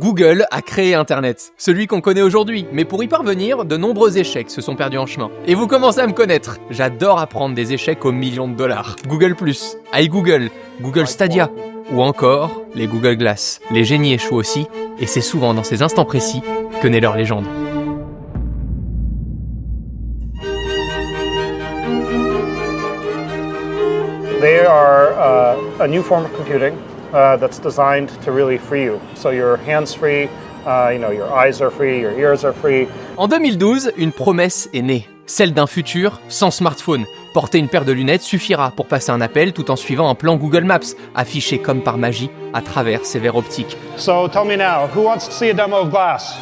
Google a créé Internet, celui qu'on connaît aujourd'hui, mais pour y parvenir, de nombreux échecs se sont perdus en chemin. Et vous commencez à me connaître, j'adore apprendre des échecs aux millions de dollars. Google+, iGoogle, Google Stadia, ou encore les Google Glass. Les génies échouent aussi, et c'est souvent dans ces instants précis que naît leur légende. They are a new form of computing that's designed to really free you. So your hands free, your eyes are free, your ears are free. En 2012, une promesse est née, celle d'un futur sans smartphone. Porter une paire de lunettes suffira pour passer un appel tout en suivant un plan Google Maps, affiché comme par magie à travers ces verres optiques. So tell me now, who wants to see a demo of Glass?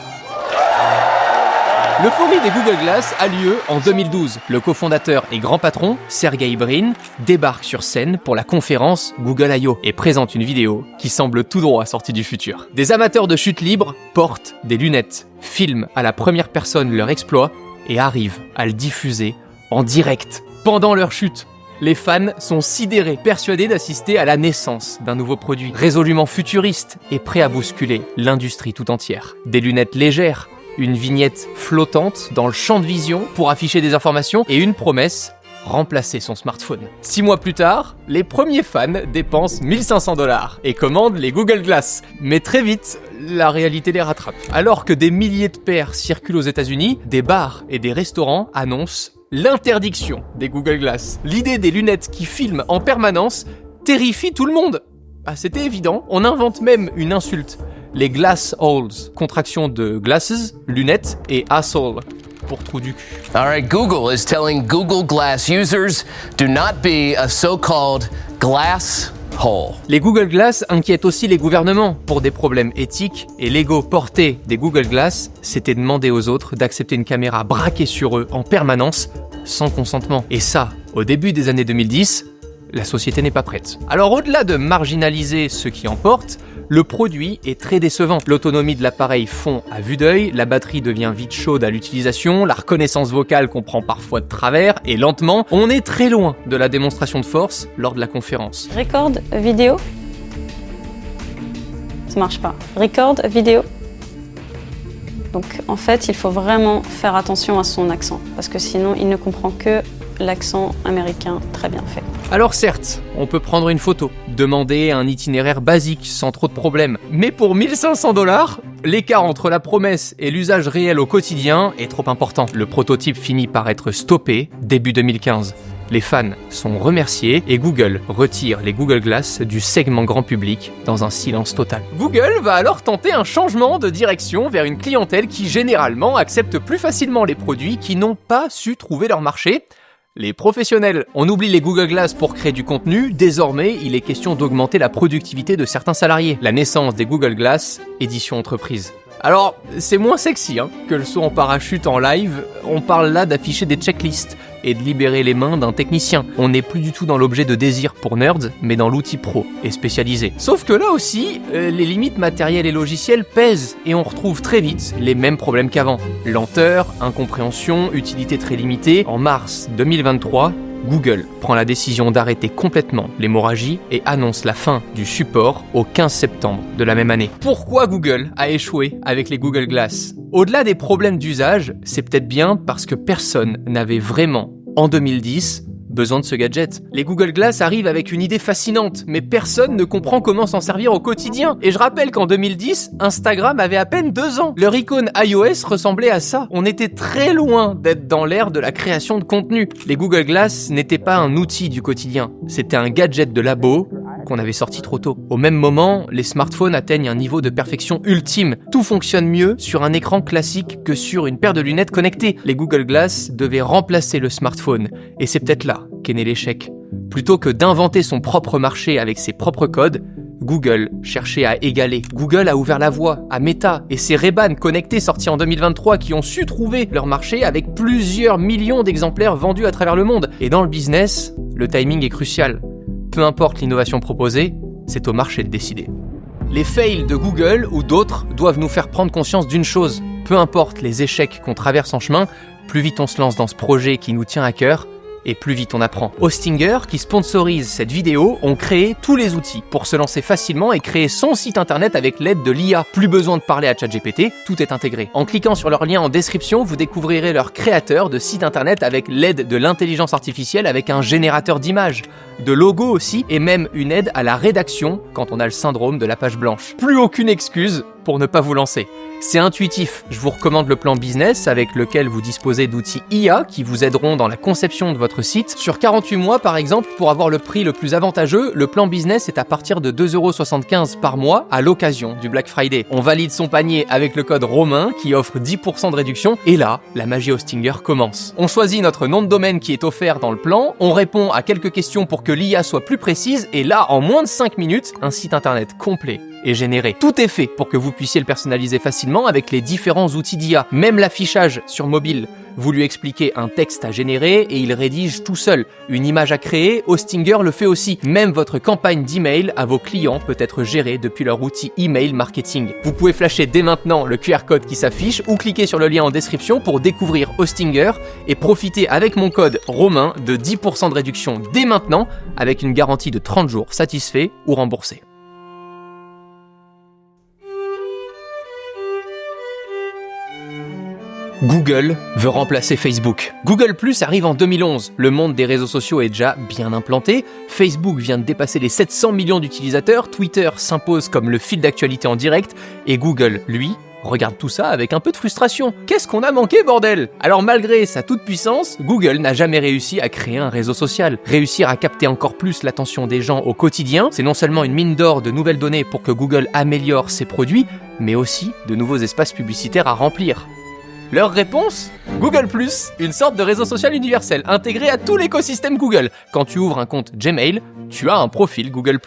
L'euphorie des Google Glass a lieu en 2012. Le cofondateur et grand patron, Sergey Brin, débarque sur scène pour la conférence Google I/O et présente une vidéo qui semble tout droit sortie du futur. Des amateurs de chute libre portent des lunettes, filment à la première personne leur exploit et arrivent à le diffuser en direct pendant leur chute. Les fans sont sidérés, persuadés d'assister à la naissance d'un nouveau produit, résolument futuriste et prêt à bousculer l'industrie tout entière. Des lunettes légères, une vignette flottante dans le champ de vision pour afficher des informations et une promesse, remplacer son smartphone. 6 mois plus tard, les premiers fans dépensent $1 500 et commandent les Google Glass. Mais très vite, la réalité les rattrape. Alors que des milliers de paires circulent aux États-Unis, des bars et des restaurants annoncent l'interdiction des Google Glass. L'idée des lunettes qui filment en permanence terrifie tout le monde. Ah, c'était évident, on invente même une insulte. Les glass holes, contraction de glasses, lunettes, et asshole, pour trou du cul. Alright, Google is telling Google Glass users, do not be a so-called glass hole. Les Google Glass inquiètent aussi les gouvernements pour des problèmes éthiques et légaux. Porter des Google Glass, c'était demander aux autres d'accepter une caméra braquée sur eux en permanence, sans consentement. Et ça, au début des années 2010, la société n'est pas prête. Alors au-delà de marginaliser ceux qui en portent, le produit est très décevant. L'autonomie de l'appareil fond à vue d'œil, la batterie devient vite chaude à l'utilisation, la reconnaissance vocale comprend parfois de travers, et lentement, on est très loin de la démonstration de force lors de la conférence. Record vidéo. Ça marche pas. Record vidéo. Donc en fait, il faut vraiment faire attention à son accent, parce que sinon, il ne comprend que l'accent américain très bien fait. Alors certes, on peut prendre une photo, demander un itinéraire basique sans trop de problèmes, mais pour $1 500, l'écart entre la promesse et l'usage réel au quotidien est trop important. Le prototype finit par être stoppé début 2015. Les fans sont remerciés et Google retire les Google Glass du segment grand public dans un silence total. Google va alors tenter un changement de direction vers une clientèle qui généralement accepte plus facilement les produits qui n'ont pas su trouver leur marché. Les professionnels. On oublie les Google Glass pour créer du contenu, désormais il est question d'augmenter la productivité de certains salariés. La naissance des Google Glass, édition entreprise. Alors, c'est moins sexy que le saut en parachute en live, on parle là d'afficher des checklists et de libérer les mains d'un technicien. On n'est plus du tout dans l'objet de désir pour nerds, mais dans l'outil pro et spécialisé. Sauf que là aussi, les limites matérielles et logicielles pèsent et on retrouve très vite les mêmes problèmes qu'avant. Lenteur, incompréhension, utilité très limitée. En mars 2023, Google prend la décision d'arrêter complètement l'hémorragie et annonce la fin du support au 15 septembre de la même année. Pourquoi Google a échoué avec les Google Glass ? Au-delà des problèmes d'usage, c'est peut-être bien parce que personne n'avait vraiment, en 2010, besoin de ce gadget. Les Google Glass arrivent avec une idée fascinante, mais personne ne comprend comment s'en servir au quotidien. Et je rappelle qu'en 2010, Instagram avait à peine 2 ans. Leur icône iOS ressemblait à ça. On était très loin d'être dans l'ère de la création de contenu. Les Google Glass n'étaient pas un outil du quotidien. C'était un gadget de labo qu'on avait sorti trop tôt. Au même moment, les smartphones atteignent un niveau de perfection ultime. Tout fonctionne mieux sur un écran classique que sur une paire de lunettes connectées. Les Google Glass devaient remplacer le smartphone. Et c'est peut-être là qu'est né l'échec. Plutôt que d'inventer son propre marché avec ses propres codes, Google cherchait à égaler. Google a ouvert la voie à Meta et ses Ray-Ban connectés sortis en 2023 qui ont su trouver leur marché avec plusieurs millions d'exemplaires vendus à travers le monde. Et dans le business, le timing est crucial. Peu importe l'innovation proposée, c'est au marché de décider. Les fails de Google ou d'autres doivent nous faire prendre conscience d'une chose. Peu importe les échecs qu'on traverse en chemin, plus vite on se lance dans ce projet qui nous tient à cœur, Et plus vite on apprend. Hostinger, qui sponsorise cette vidéo, ont créé tous les outils pour se lancer facilement et créer son site internet avec l'aide de l'IA. Plus besoin de parler à ChatGPT, tout est intégré. En cliquant sur leur lien en description, vous découvrirez leur créateur de site internet avec l'aide de l'intelligence artificielle avec un générateur d'images, de logos aussi, et même une aide à la rédaction quand on a le syndrome de la page blanche. Plus aucune excuse pour ne pas vous lancer. C'est intuitif, je vous recommande le plan business avec lequel vous disposez d'outils IA qui vous aideront dans la conception de votre site. Sur 48 mois par exemple, pour avoir le prix le plus avantageux, le plan business est à partir de 2,75€ par mois à l'occasion du Black Friday. On valide son panier avec le code Romain qui offre 10% de réduction et là, la magie Hostinger commence. On choisit notre nom de domaine qui est offert dans le plan, on répond à quelques questions pour que l'IA soit plus précise et là, en moins de 5 minutes, un site internet complet est généré. Tout est fait pour que vous puissiez le personnaliser facilement avec les différents outils d'IA. Même l'affichage sur mobile. Vous lui expliquez un texte à générer et il rédige tout seul. Une image à créer, Hostinger le fait aussi. Même votre campagne d'email à vos clients peut être gérée depuis leur outil email marketing. Vous pouvez flasher dès maintenant le QR code qui s'affiche ou cliquer sur le lien en description pour découvrir Hostinger et profiter avec mon code Romain de 10% de réduction dès maintenant avec une garantie de 30 jours satisfait ou remboursé. Google veut remplacer Facebook. Google+ arrive en 2011. Le monde des réseaux sociaux est déjà bien implanté. Facebook vient de dépasser les 700 millions d'utilisateurs. Twitter s'impose comme le fil d'actualité en direct. Et Google, lui, regarde tout ça avec un peu de frustration. Qu'est-ce qu'on a manqué, bordel ? Alors malgré sa toute-puissance, Google n'a jamais réussi à créer un réseau social. Réussir à capter encore plus l'attention des gens au quotidien, c'est non seulement une mine d'or de nouvelles données pour que Google améliore ses produits, mais aussi de nouveaux espaces publicitaires à remplir. Leur réponse ? Google+, une sorte de réseau social universel intégré à tout l'écosystème Google. Quand tu ouvres un compte Gmail, tu as un profil Google+.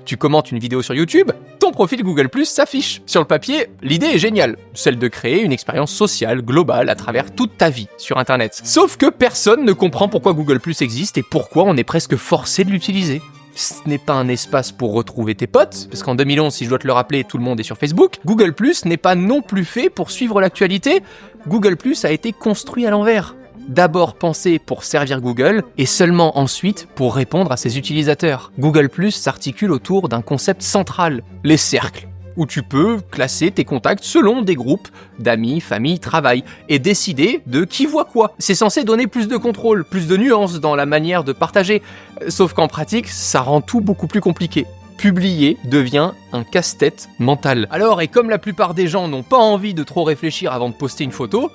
Tu commentes une vidéo sur YouTube, ton profil Google+ s'affiche. Sur le papier, l'idée est géniale, celle de créer une expérience sociale globale à travers toute ta vie sur Internet. Sauf que personne ne comprend pourquoi Google+ existe et pourquoi on est presque forcé de l'utiliser. Ce n'est pas un espace pour retrouver tes potes, parce qu'en 2011, si je dois te le rappeler, tout le monde est sur Facebook. Google+, n'est pas non plus fait pour suivre l'actualité. Google+ a été construit à l'envers. D'abord pensé pour servir Google, et seulement ensuite pour répondre à ses utilisateurs. Google+ s'articule autour d'un concept central, les cercles, où tu peux classer tes contacts selon des groupes d'amis, famille, travail, et décider de qui voit quoi. C'est censé donner plus de contrôle, plus de nuances dans la manière de partager, sauf qu'en pratique, ça rend tout beaucoup plus compliqué. Publier devient un casse-tête mental. Alors, et comme la plupart des gens n'ont pas envie de trop réfléchir avant de poster une photo,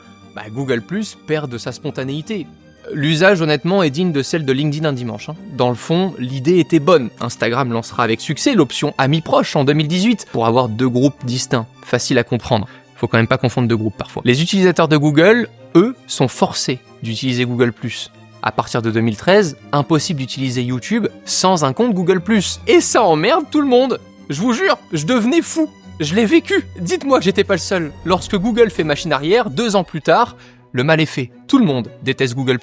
Google+ perd de sa spontanéité. L'usage, honnêtement, est digne de celle de LinkedIn un dimanche. Dans le fond, l'idée était bonne. Instagram lancera avec succès l'option Amis proches en 2018 pour avoir 2 groupes distincts, facile à comprendre. Faut quand même pas confondre 2 groupes parfois. Les utilisateurs de Google, eux, sont forcés d'utiliser Google+. À partir de 2013, impossible d'utiliser YouTube sans un compte Google+. Et ça emmerde tout le monde. Je vous jure, je devenais fou. Je l'ai vécu. Dites-moi que j'étais pas le seul. Lorsque Google fait machine arrière, 2 ans plus tard, le mal est fait. Tout le monde déteste Google+.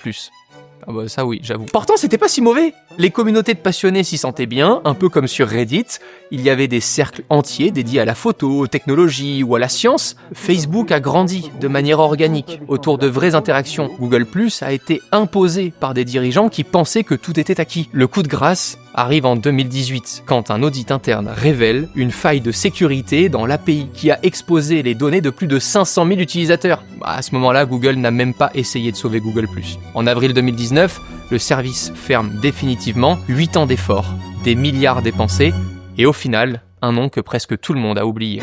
Ah bah ça oui, j'avoue. Pourtant, c'était pas si mauvais. Les communautés de passionnés s'y sentaient bien, un peu comme sur Reddit. Il y avait des cercles entiers dédiés à la photo, aux technologies ou à la science. Facebook a grandi de manière organique, autour de vraies interactions. Google+ a été imposé par des dirigeants qui pensaient que tout était acquis. Le coup de grâce arrive en 2018, quand un audit interne révèle une faille de sécurité dans l'API qui a exposé les données de plus de 500 000 utilisateurs. À ce moment-là, Google n'a même pas essayé de sauver Google+. En avril 2019, le service ferme définitivement. 8 ans d'efforts, des milliards dépensés, et au final, un nom que presque tout le monde a oublié.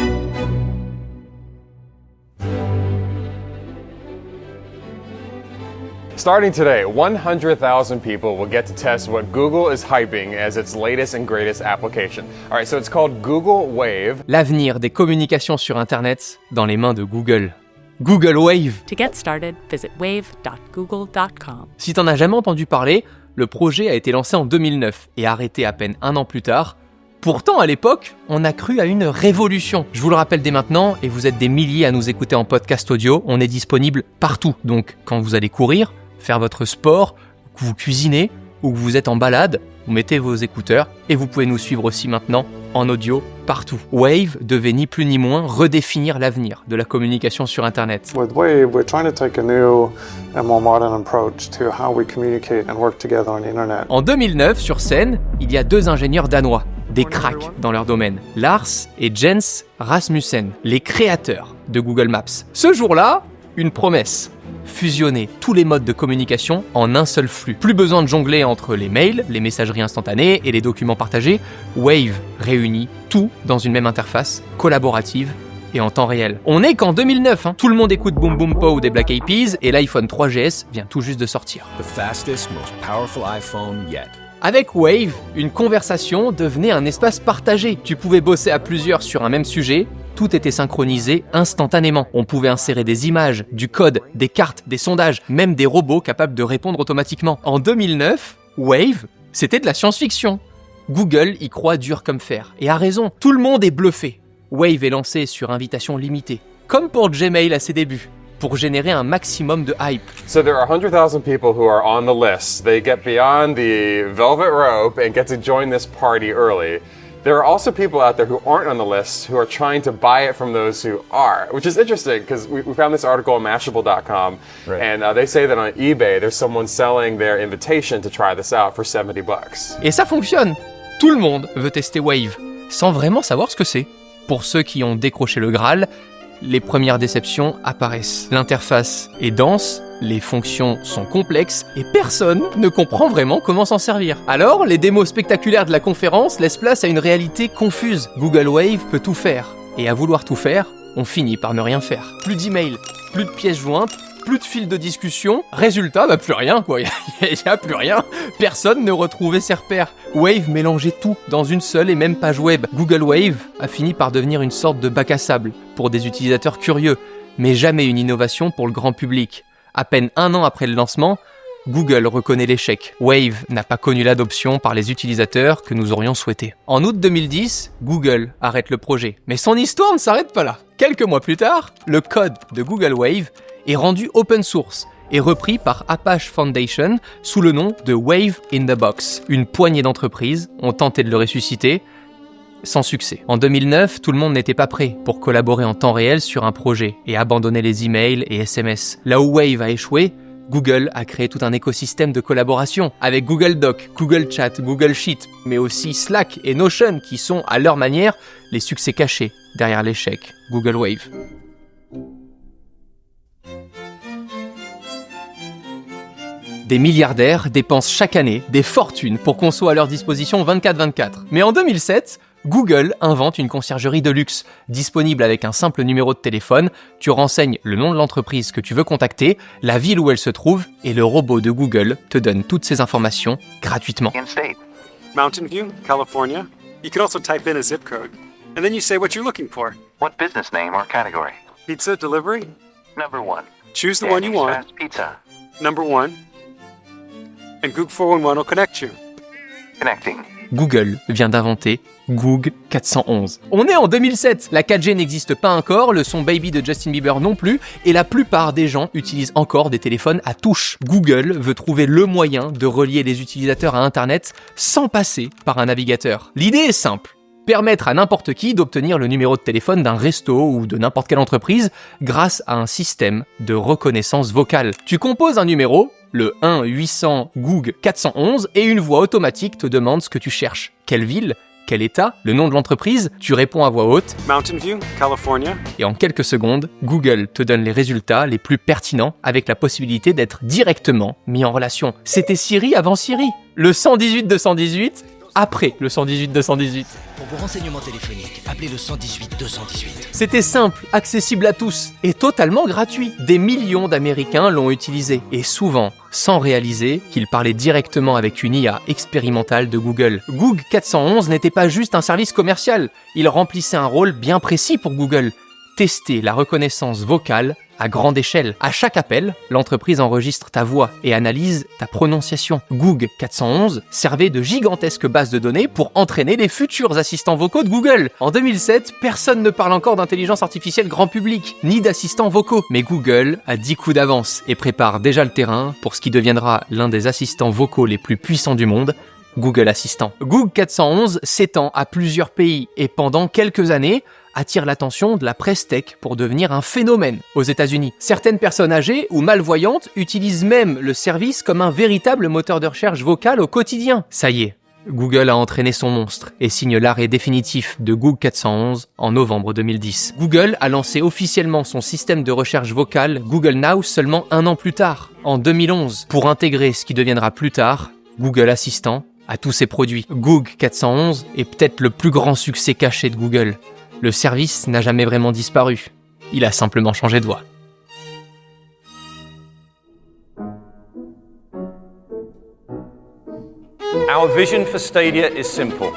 Starting today, 100,000 people will get to test what Google is hyping as its latest and greatest application. All right, so it's called Google Wave. L'avenir des communications sur Internet dans les mains de Google. Google Wave. To get started, visit wave.google.com. Si t'en as jamais entendu parler, le projet a été lancé en 2009 et arrêté à peine 1 an plus tard. Pourtant, à l'époque, on a cru à une révolution. Je vous le rappelle dès maintenant, et vous êtes des milliers à nous écouter en podcast audio, on est disponible partout. Donc, quand vous allez courir, faire votre sport, que vous cuisinez ou que vous êtes en balade, vous mettez vos écouteurs et vous pouvez nous suivre aussi maintenant en audio partout. Wave devait ni plus ni moins redéfinir l'avenir de la communication sur Internet. With Wave, we're trying to take a new and more modern approach to how we communicate and work together on the internet. En 2009, sur scène, il y a 2 ingénieurs danois, des cracks dans leur domaine, Lars et Jens Rasmussen, les créateurs de Google Maps. Ce jour-là, une promesse. Fusionner tous les modes de communication en un seul flux. Plus besoin de jongler entre les mails, les messageries instantanées et les documents partagés. Wave réunit tout dans une même interface, collaborative et en temps réel. On n'est qu'en 2009, Tout le monde écoute Boom Boom Pow des Black Eyed Peas et l'iPhone 3GS vient tout juste de sortir. The fastest, most powerful iPhone yet. Avec Wave, une conversation devenait un espace partagé. Tu pouvais bosser à plusieurs sur un même sujet, tout était synchronisé instantanément. On pouvait insérer des images, du code, des cartes, des sondages, même des robots capables de répondre automatiquement. En 2009, Wave, c'était de la science-fiction. Google y croit dur comme fer, et a raison. Tout le monde est bluffé. Wave est lancé sur invitation limitée, comme pour Gmail à ses débuts, pour générer un maximum de hype. So there are 100,000 people who are on the list. They get beyond the velvet rope and get to join this party early. There are also people out there who aren't on the list who are trying to buy it from those who are, which is interesting because we found this article on Mashable.com, and they say that on eBay there's someone selling their invitation to try this out for $70. Et ça fonctionne. Tout le monde veut tester Wave, sans vraiment savoir ce que c'est. Pour ceux qui ont décroché le Graal, les premières déceptions apparaissent. L'interface est dense, les fonctions sont complexes et personne ne comprend vraiment comment s'en servir. Alors, les démos spectaculaires de la conférence laissent place à une réalité confuse. Google Wave peut tout faire. Et à vouloir tout faire, on finit par ne rien faire. Plus d'emails, plus de pièces jointes, plus de fil de discussion. Résultat, plus rien quoi. Il y a plus rien. Personne ne retrouvait ses repères. Wave mélangeait tout dans une seule et même page web. Google Wave a fini par devenir une sorte de bac à sable pour des utilisateurs curieux, mais jamais une innovation pour le grand public. À peine 1 an après le lancement, Google reconnaît l'échec. Wave n'a pas connu l'adoption par les utilisateurs que nous aurions souhaité. En août 2010, Google arrête le projet. Mais son histoire ne s'arrête pas là. Quelques mois plus tard, le code de Google Wave est rendu open source et repris par Apache Foundation sous le nom de Wave in the Box. Une poignée d'entreprises ont tenté de le ressusciter, sans succès. En 2009, tout le monde n'était pas prêt pour collaborer en temps réel sur un projet et abandonner les emails et SMS. Là où Wave a échoué, Google a créé tout un écosystème de collaboration avec Google Doc, Google Chat, Google Sheet, mais aussi Slack et Notion qui sont, à leur manière, les succès cachés derrière l'échec Google Wave. Des milliardaires dépensent chaque année des fortunes pour qu'on soit à leur disposition 24/24. Mais en 2007, Google invente une conciergerie de luxe, disponible avec un simple numéro de téléphone. Tu renseignes le nom de l'entreprise que tu veux contacter, la ville où elle se trouve, et le robot de Google te donne toutes ces informations gratuitement. Mountain View, California. You can also type in a zip code, and then you say what you're looking for. What business name or category? Pizza delivery? Number 1. Choose the one you want. Fast pizza. Number 1. And Google 411 will connect you. Connecting. Google vient d'inventer Goog 411. On est en 2007, la 4G n'existe pas encore, le son Baby de Justin Bieber non plus, et la plupart des gens utilisent encore des téléphones à touche. Google veut trouver le moyen de relier les utilisateurs à Internet sans passer par un navigateur. L'idée est simple. Permettre à n'importe qui d'obtenir le numéro de téléphone d'un resto ou de n'importe quelle entreprise grâce à un système de reconnaissance vocale. Tu composes un numéro, le 1-800-GOOG-411, et une voix automatique te demande ce que tu cherches. Quelle ville ? Quel état ? Le nom de l'entreprise ? Tu réponds à voix haute. Mountain View, California. Et en quelques secondes, Google te donne les résultats les plus pertinents avec la possibilité d'être directement mis en relation. C'était Siri avant Siri. Le 118-218 après le 118-218. Pour vos renseignements téléphoniques, appelez le 118-218. C'était simple, accessible à tous et totalement gratuit. Des millions d'Américains l'ont utilisé et souvent sans réaliser qu'ils parlaient directement avec une IA expérimentale de Google. Goog 411 n'était pas juste un service commercial, il remplissait un rôle bien précis pour Google. Tester la reconnaissance vocale à grande échelle. À chaque appel, l'entreprise enregistre ta voix et analyse ta prononciation. Goog 411 servait de gigantesques bases de données pour entraîner les futurs assistants vocaux de Google. En 2007, personne ne parle encore d'intelligence artificielle grand public, ni d'assistants vocaux. Mais Google a 10 coups d'avance et prépare déjà le terrain pour ce qui deviendra l'un des assistants vocaux les plus puissants du monde, Google Assistant. Google 411 s'étend à plusieurs pays et pendant quelques années attire l'attention de la presse tech pour devenir un phénomène aux États-Unis. Certaines personnes âgées ou malvoyantes utilisent même le service comme un véritable moteur de recherche vocale au quotidien. Ça y est, Google a entraîné son monstre et signe l'arrêt définitif de Google 411 en novembre 2010. Google a lancé officiellement son système de recherche vocale Google Now seulement 1 an plus tard, en 2011, pour intégrer ce qui deviendra plus tard Google Assistant à tous ses produits. Google 411 est peut-être le plus grand succès caché de Google. Le service n'a jamais vraiment disparu. Il a simplement changé de voix. Our vision for Stadia is simple.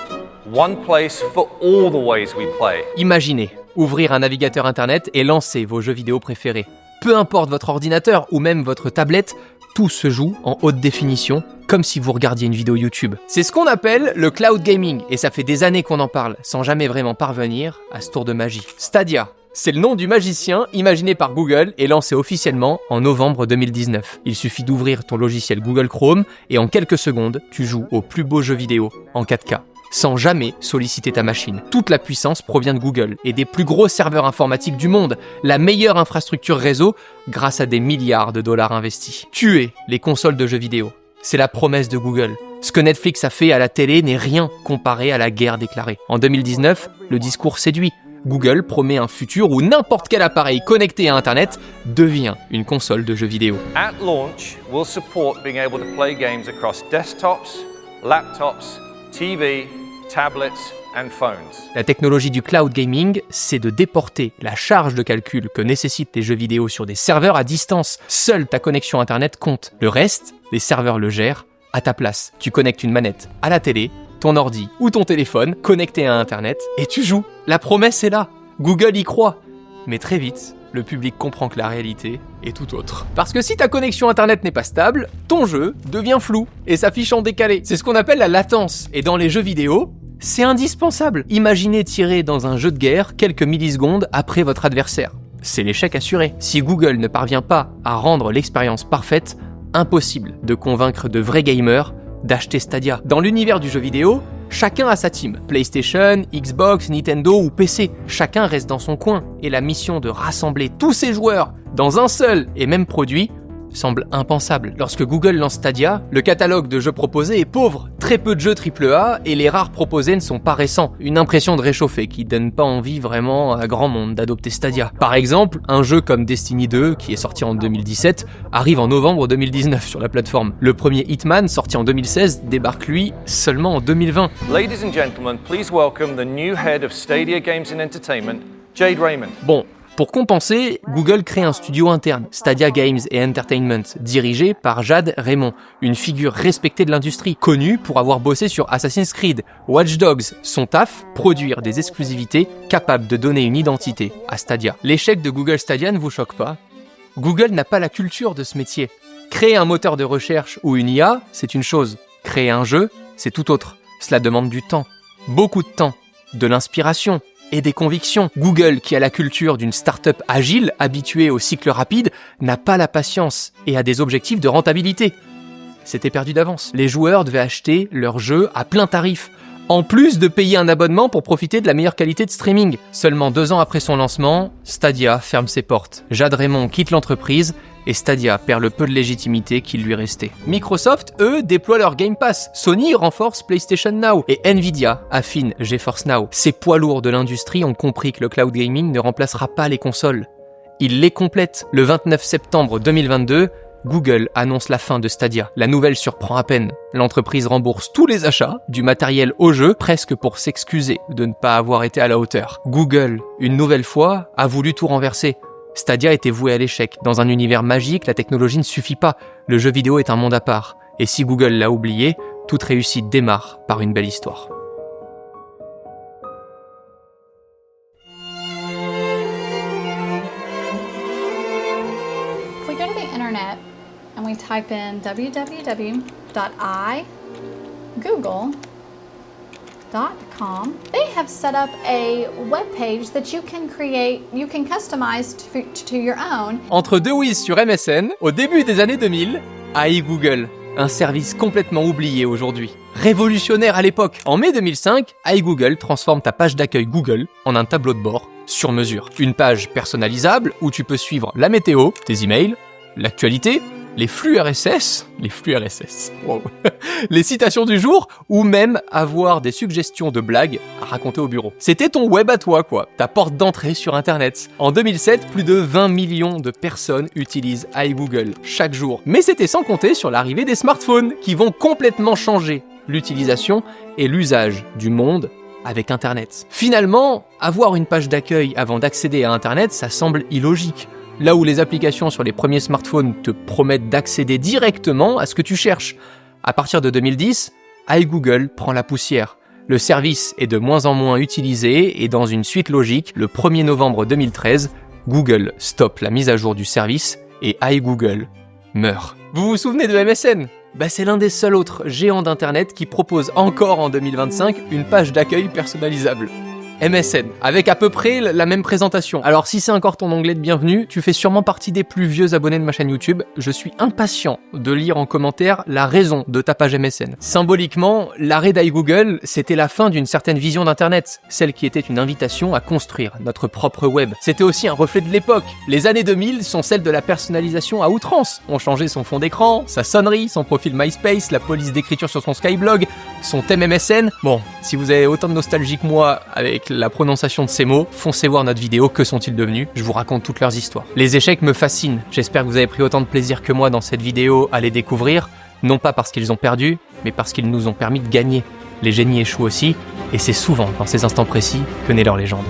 One place for all the ways we play. Imaginez, ouvrir un navigateur internet et lancer vos jeux vidéo préférés. Peu importe votre ordinateur ou même votre tablette, tout se joue en haute définition, comme si vous regardiez une vidéo YouTube. C'est ce qu'on appelle le cloud gaming, et ça fait des années qu'on en parle, sans jamais vraiment parvenir à ce tour de magie. Stadia, c'est le nom du magicien imaginé par Google et lancé officiellement en novembre 2019. Il suffit d'ouvrir ton logiciel Google Chrome et en quelques secondes, tu joues aux plus beaux jeux vidéo en 4K. Sans jamais solliciter ta machine. Toute la puissance provient de Google et des plus gros serveurs informatiques du monde, la meilleure infrastructure réseau grâce à des milliards de dollars investis. Tuer les consoles de jeux vidéo, c'est la promesse de Google. Ce que Netflix a fait à la télé n'est rien comparé à la guerre déclarée. En 2019, le discours séduit. Google promet un futur où n'importe quel appareil connecté à Internet devient une console de jeux vidéo. At launch, we'll support being able to play games across desktops, laptops, TV, tablets and phones. La technologie du cloud gaming, c'est de déporter la charge de calcul que nécessitent les jeux vidéo sur des serveurs à distance. Seule ta connexion Internet compte. Le reste, les serveurs le gèrent à ta place. Tu connectes une manette à la télé, ton ordi ou ton téléphone connecté à Internet et tu joues. La promesse est là. Google y croit. Mais très vite, le public comprend que la réalité est tout autre. Parce que si ta connexion Internet n'est pas stable, ton jeu devient flou et s'affiche en décalé. C'est ce qu'on appelle la latence. Et dans les jeux vidéo, c'est indispensable. Imaginez tirer dans un jeu de guerre quelques millisecondes après votre adversaire. C'est l'échec assuré. Si Google ne parvient pas à rendre l'expérience parfaite, impossible de convaincre de vrais gamers d'acheter Stadia. Dans l'univers du jeu vidéo, chacun a sa team. PlayStation, Xbox, Nintendo ou PC. Chacun reste dans son coin. Et la mission de rassembler tous ces joueurs dans un seul et même produit semble impensable. Lorsque Google lance Stadia, le catalogue de jeux proposés est pauvre. Très peu de jeux AAA et les rares proposés ne sont pas récents. Une impression de réchauffé qui donne pas envie vraiment à grand monde d'adopter Stadia. Par exemple, un jeu comme Destiny 2, qui est sorti en 2017, arrive en novembre 2019 sur la plateforme. Le premier Hitman, sorti en 2016, débarque lui seulement en 2020. Ladies and gentlemen, please welcome the new head of Stadia Games and Entertainment, Jade Raymond. Bon, pour compenser, Google crée un studio interne, Stadia Games and Entertainment, dirigé par Jade Raymond, une figure respectée de l'industrie, connue pour avoir bossé sur Assassin's Creed, Watch Dogs. Son taf, produire des exclusivités capables de donner une identité à Stadia. L'échec de Google Stadia ne vous choque pas? Google n'a pas la culture de ce métier. Créer un moteur de recherche ou une IA, c'est une chose. Créer un jeu, c'est tout autre. Cela demande du temps, beaucoup de temps, de l'inspiration et des convictions. Google, qui a la culture d'une start-up agile, habituée au cycle rapide, n'a pas la patience et a des objectifs de rentabilité. C'était perdu d'avance. Les joueurs devaient acheter leur jeu à plein tarif, en plus de payer un abonnement pour profiter de la meilleure qualité de streaming. Seulement 2 ans après son lancement, Stadia ferme ses portes. Jade Raymond quitte l'entreprise et Stadia perd le peu de légitimité qui lui restait. Microsoft, eux, déploient leur Game Pass. Sony renforce PlayStation Now et Nvidia affine GeForce Now. Ces poids lourds de l'industrie ont compris que le cloud gaming ne remplacera pas les consoles. Ils les complètent. Le 29 septembre 2022, Google annonce la fin de Stadia. La nouvelle surprend à peine. L'entreprise rembourse tous les achats, du matériel au jeu, presque pour s'excuser de ne pas avoir été à la hauteur. Google, une nouvelle fois, a voulu tout renverser. Stadia était voué à l'échec. Dans un univers magique, la technologie ne suffit pas. Le jeu vidéo est un monde à part. Et si Google l'a oublié, toute réussite démarre par une belle histoire. If we go to the internet and we type in www.igoogle.com, they have set up a web page that you can customize to your own. Entre deux whiz sur MSN, au début des années 2000, AI Google. un service complètement oublié aujourd'hui. Révolutionnaire à l'époque. En mai 2005, iGoogle transforme ta page d'accueil Google en un tableau de bord sur mesure. Une page personnalisable où tu peux suivre la météo, tes emails, l'actualité, les flux RSS, wow. Les citations du jour, ou même avoir des suggestions de blagues à raconter au bureau. C'était ton web à toi, quoi, ta porte d'entrée sur Internet. En 2007, plus de 20 millions de personnes utilisent iGoogle chaque jour. Mais c'était sans compter sur l'arrivée des smartphones, qui vont complètement changer l'utilisation et l'usage du monde avec Internet. Finalement, avoir une page d'accueil avant d'accéder à Internet, ça semble illogique. Là où les applications sur les premiers smartphones te promettent d'accéder directement à ce que tu cherches. À partir de 2010, iGoogle prend la poussière. Le service est de moins en moins utilisé et dans une suite logique, le 1er novembre 2013, Google stoppe la mise à jour du service et iGoogle meurt. Vous vous souvenez de MSN ? C'est l'un des seuls autres géants d'Internet qui propose encore en 2025 une page d'accueil personnalisable. MSN, avec à peu près la même présentation. Alors si c'est encore ton onglet de bienvenue, tu fais sûrement partie des plus vieux abonnés de ma chaîne YouTube. Je suis impatient de lire en commentaire la raison de ta page MSN. Symboliquement, l'arrêt d'iGoogle, c'était la fin d'une certaine vision d'Internet, celle qui était une invitation à construire notre propre web. C'était aussi un reflet de l'époque. Les années 2000 sont celles de la personnalisation à outrance. On changeait son fond d'écran, sa sonnerie, son profil MySpace, la police d'écriture sur son Skyblog, son thème MSN. Bon, si vous avez autant de nostalgie que moi avec la prononciation de ces mots, foncez voir notre vidéo « Que sont-ils devenus ?» Je vous raconte toutes leurs histoires. Les échecs me fascinent. J'espère que vous avez pris autant de plaisir que moi dans cette vidéo à les découvrir, non pas parce qu'ils ont perdu, mais parce qu'ils nous ont permis de gagner. Les génies échouent aussi, et c'est souvent dans ces instants précis que naît leur légende.